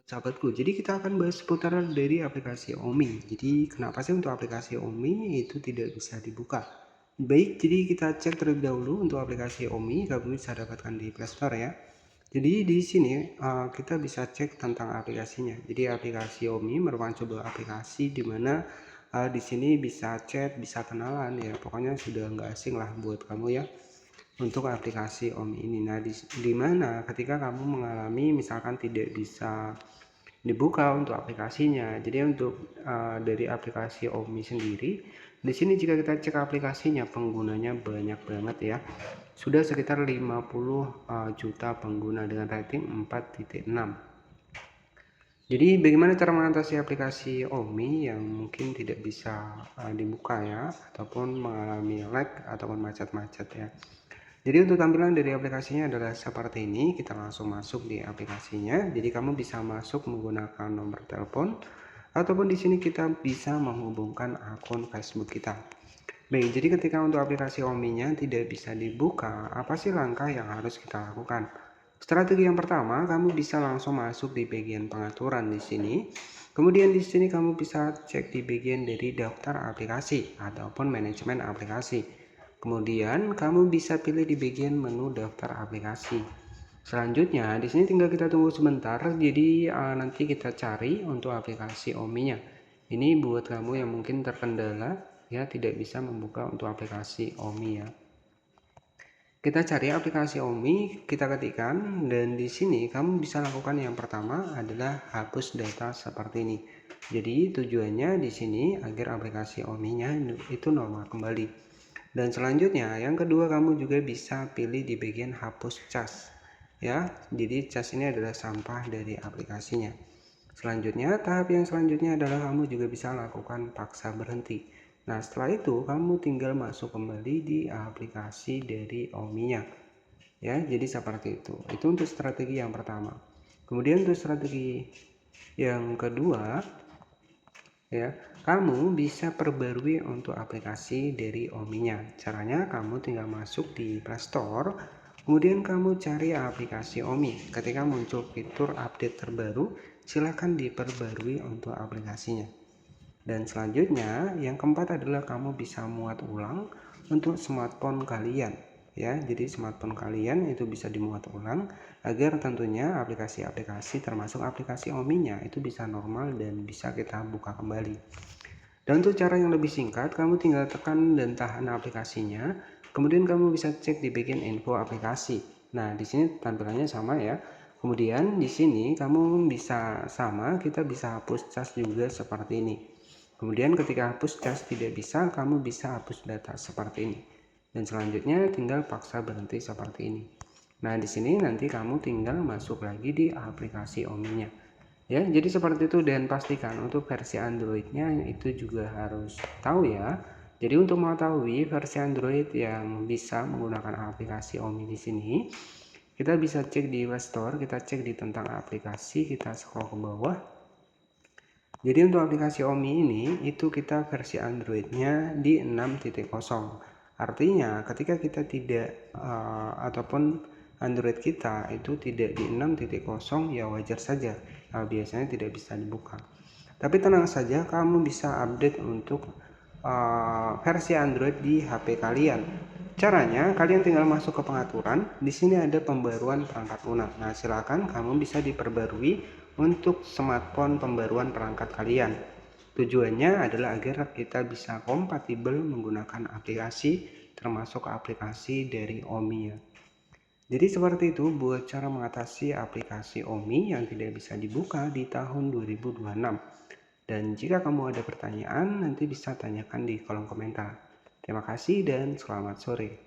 Sahabatku, jadi kita akan bahas seputar dari aplikasi Omi. Jadi kenapa sih untuk aplikasi Omi itu tidak bisa dibuka? Baik, jadi kita cek terlebih dahulu untuk aplikasi Omi, kamu bisa dapatkan di Play Store ya. Jadi di sini kita bisa cek tentang aplikasinya. Jadi aplikasi Omi merupakan sebuah aplikasi di mana di sini bisa chat, bisa kenalan ya. Pokoknya sudah nggak asing lah buat kamu ya untuk aplikasi Omi ini. Nah, di mana ketika kamu mengalami misalkan tidak bisa dibuka untuk aplikasinya. Jadi untuk dari aplikasi Omi sendiri, di sini jika kita cek aplikasinya penggunanya banyak banget ya. Sudah sekitar 50 juta pengguna dengan rating 4.6. Jadi bagaimana cara mengatasi aplikasi Omi yang mungkin tidak bisa dibuka ya, ataupun mengalami lag ataupun macet-macet ya. Jadi untuk tampilan dari aplikasinya adalah seperti ini. Kita langsung masuk di aplikasinya. Jadi kamu bisa masuk menggunakan nomor telepon ataupun di sini kita bisa menghubungkan akun Facebook kita. Baik, jadi ketika untuk aplikasi Omi-nya tidak bisa dibuka, apa sih langkah yang harus kita lakukan? Strategi yang pertama, kamu bisa langsung masuk di bagian pengaturan di sini. Kemudian di sini kamu bisa cek di bagian dari daftar aplikasi ataupun manajemen aplikasi. Kemudian kamu bisa pilih di bagian menu daftar aplikasi. Selanjutnya di sini tinggal kita tunggu sebentar. Jadi nanti kita cari untuk aplikasi Omi-nya. Ini buat kamu yang mungkin terkendala ya tidak bisa membuka untuk aplikasi Omi ya. Kita cari aplikasi Omi, kita ketikkan dan di sini kamu bisa lakukan yang pertama adalah hapus data seperti ini. Jadi tujuannya di sini agar aplikasi Omi-nya itu normal kembali. Dan selanjutnya yang kedua kamu juga bisa pilih di bagian hapus cas ya. Jadi cas ini adalah sampah dari aplikasinya. Selanjutnya tahap yang selanjutnya adalah kamu juga bisa lakukan paksa berhenti. Nah setelah itu kamu tinggal masuk kembali di aplikasi dari Omi-nya ya. Jadi seperti itu untuk strategi yang pertama. Kemudian untuk strategi yang kedua ya, kamu bisa perbarui untuk aplikasi dari Omi-nya. Caranya kamu tinggal masuk di Play Store, kemudian kamu cari aplikasi Omi. Ketika muncul fitur update terbaru, silahkan diperbarui untuk aplikasinya. Dan selanjutnya yang keempat adalah kamu bisa muat ulang untuk smartphone kalian ya. Jadi smartphone kalian itu bisa dimuat ulang agar tentunya aplikasi-aplikasi termasuk aplikasi Omi-nya itu bisa normal dan bisa kita buka kembali. Dan untuk cara yang lebih singkat, kamu tinggal tekan dan tahan aplikasinya, kemudian kamu bisa cek di bagian info aplikasi. Nah di sini tampilannya sama ya. Kemudian di sini kamu bisa sama, kita bisa hapus cas juga seperti ini. Kemudian ketika hapus cas tidak bisa, kamu bisa hapus data seperti ini. Dan selanjutnya tinggal paksa berhenti seperti ini. Nah di sini nanti kamu tinggal masuk lagi di aplikasi Omi-nya. Ya, jadi seperti itu dan pastikan untuk versi Android-nya itu juga harus tahu ya. Jadi untuk mengetahui versi Android yang bisa menggunakan aplikasi Omi di sini, kita bisa cek di Play Store, kita cek di tentang aplikasi, kita scroll ke bawah. Jadi untuk aplikasi Omi ini itu kita versi Android-nya di 6.0. Artinya ketika kita tidak ataupun Android kita itu tidak di 6.0 ya wajar saja biasanya tidak bisa dibuka. Tapi tenang saja, kamu bisa update untuk versi Android di HP kalian. Caranya kalian tinggal masuk ke pengaturan. Di sini ada pembaruan perangkat lunak. Nah, silakan kamu bisa diperbarui untuk smartphone pembaruan perangkat kalian. Tujuannya adalah agar kita bisa kompatibel menggunakan aplikasi termasuk aplikasi dari Omi ya. Jadi seperti itu buat cara mengatasi aplikasi Omi yang tidak bisa dibuka di tahun 2026. Dan jika kamu ada pertanyaan nanti bisa tanyakan di kolom komentar. Terima kasih dan selamat sore.